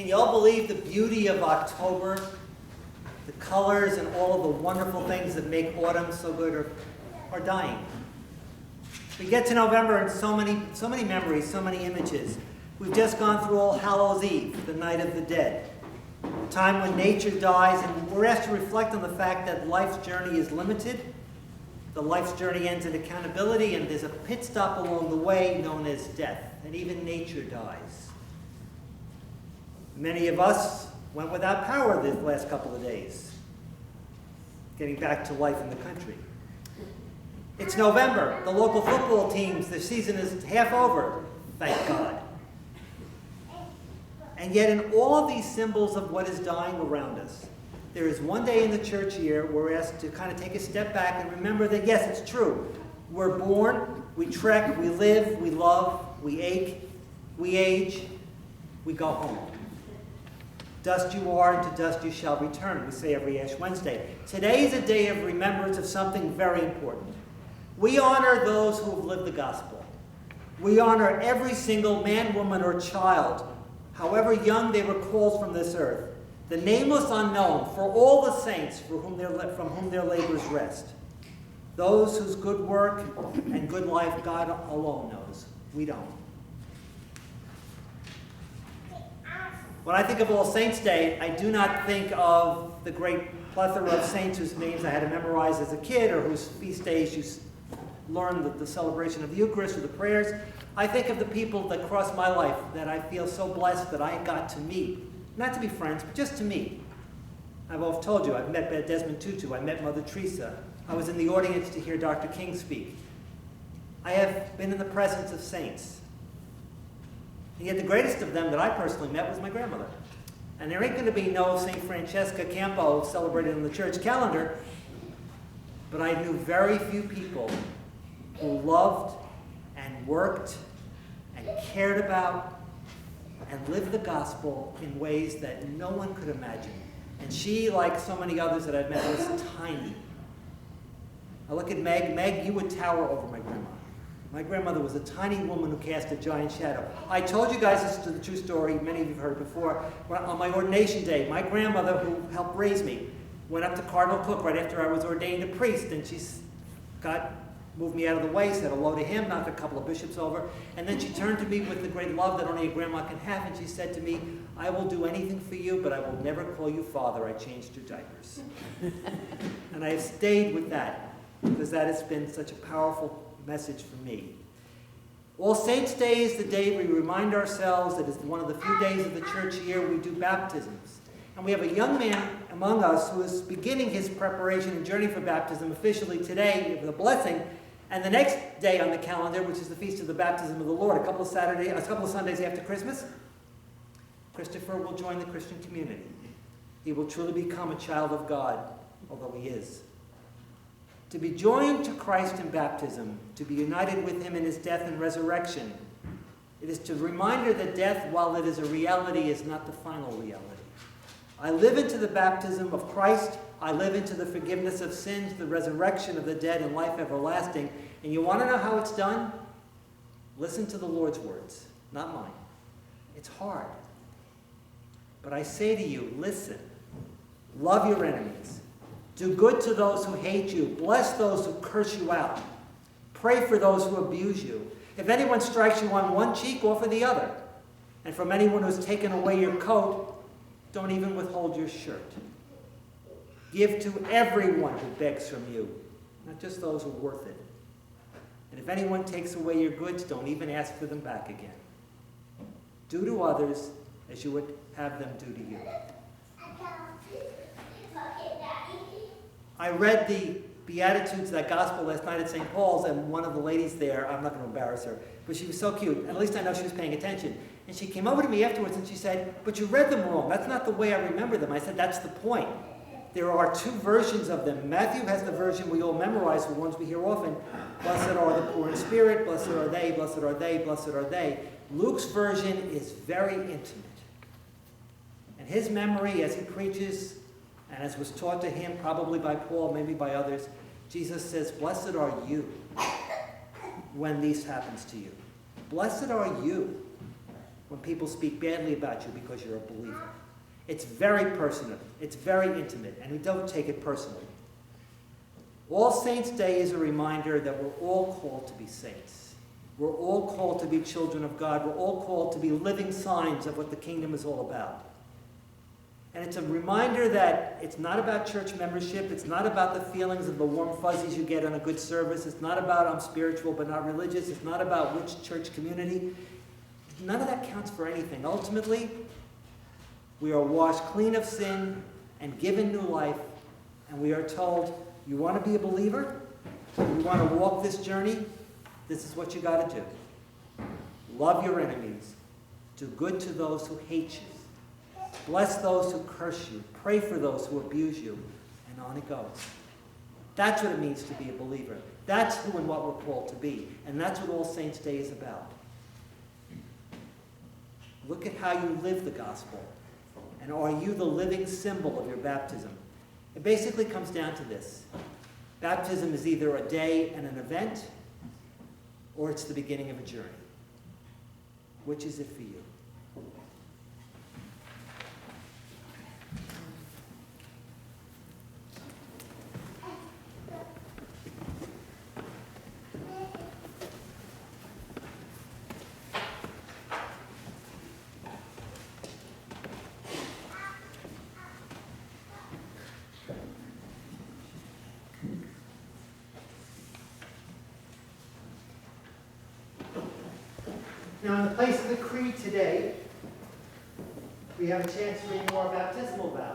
Can you all believe the beauty of October? The colors and all of the wonderful things that make autumn so good are dying. We get to November and so many memories, so many images. We've just gone through All Hallows Eve, the Night of the Dead, a time when nature dies, and we're asked to reflect on the fact that life's journey is limited. The life's journey ends in accountability, and there's a pit stop along the way known as death, and even nature dies. Many of us went without power this last couple of days, getting back to life in the country. It's November. The local football teams, the season is half over, thank God. And yet in all of these symbols of what is dying around us, there is one day in the church year where we're asked to kind of take a step back and remember that, yes, it's true. We're born, we trek, we live, we love, we ache, we age, we go home. Dust you are, and to dust you shall return, we say every Ash Wednesday. Today is a day of remembrance of something very important. We honor those who have lived the gospel. We honor every single man, woman, or child, however young they were called from this earth, the nameless unknown, for all the saints from whom their labors rest. Those whose good work and good life God alone knows. We don't. When I think of All Saints' Day, I do not think of the great plethora of saints whose names I had to memorize as a kid or whose feast days you learned the celebration of the Eucharist or the prayers. I think of the people that crossed my life that I feel so blessed that I got to meet. Not to be friends, but just to meet. I've often told you, I've met Desmond Tutu, I met Mother Teresa. I was in the audience to hear Dr. King speak. I have been in the presence of saints. And yet the greatest of them that I personally met was my grandmother. And there ain't going to be no St. Francesca Campo celebrated in the church calendar, but I knew very few people who loved and worked and cared about and lived the gospel in ways that no one could imagine. And she, like so many others that I've met, was tiny. I look at Meg. Meg, you would tower over my grandma. My grandmother was a tiny woman who cast a giant shadow. I told you guys this is the true story. Many of you have heard it before. On my ordination day, my grandmother, who helped raise me, went up to Cardinal Cook right after I was ordained a priest, and she moved me out of the way, said hello to him, knocked a couple of bishops over, and then she turned to me with the great love that only a grandma can have, and she said to me, I will do anything for you, but I will never call you father. I changed your diapers. And I have stayed with that, because that has been such a powerful message for me. All Saints' Day is the day we remind ourselves that it's one of the few days of the church year we do baptisms. And we have a young man among us who is beginning his preparation and journey for baptism officially today with a blessing. And the next day on the calendar, which is the Feast of the Baptism of the Lord, a couple of Sundays after Christmas, Christopher will join the Christian community. He will truly become a child of God, although he is. To be joined to Christ in baptism, to be united with him in his death and resurrection, it is a reminder that death, while it is a reality, is not the final reality. I live into the baptism of Christ. I live into the forgiveness of sins, the resurrection of the dead, and life everlasting. And you want to know how it's done? Listen to the Lord's words, not mine. It's hard. But I say to you, listen. Love your enemies. Do good to those who hate you. Bless those who curse you out. Pray for those who abuse you. If anyone strikes you on one cheek, offer the other. And from anyone who has taken away your coat, don't even withhold your shirt. Give to everyone who begs from you, not just those who are worth it. And if anyone takes away your goods, don't even ask for them back again. Do to others as you would have them do to you. I read the Beatitudes, that gospel, last night at St. Paul's, and one of the ladies there, I'm not going to embarrass her, but she was so cute. At least I know she was paying attention. And she came over to me afterwards and she said, but you read them wrong. That's not the way I remember them. I said, that's the point. There are two versions of them. Matthew has the version we all memorize, the ones we hear often. Blessed are the poor in spirit, blessed are they, blessed are they, blessed are they. Luke's version is very intimate. And his memory, as he preaches, and as was taught to him probably by Paul, maybe by others, Jesus says, blessed are you when this happens to you. Blessed are you when people speak badly about you because you're a believer. It's very personal. It's very intimate, and we don't take it personally. All Saints' Day is a reminder that we're all called to be saints. We're all called to be children of God. We're all called to be living signs of what the kingdom is all about. And it's a reminder that it's not about church membership. It's not about the feelings of the warm fuzzies you get on a good service. It's not about I'm spiritual but not religious. It's not about which church community. None of that counts for anything. Ultimately, we are washed clean of sin and given new life, and we are told, you want to be a believer? You want to walk this journey? This is what you got to do. Love your enemies. Do good to those who hate you. Bless those who curse you. Pray for those who abuse you. And on it goes. That's what it means to be a believer. That's who and what we're called to be. And that's what All Saints' Day is about. Look at how you live the gospel. And are you the living symbol of your baptism? It basically comes down to this. Baptism is either a day and an event, or it's the beginning of a journey. Which is it for you? Now, in the place of the creed today, we have a chance to read more baptismal vows.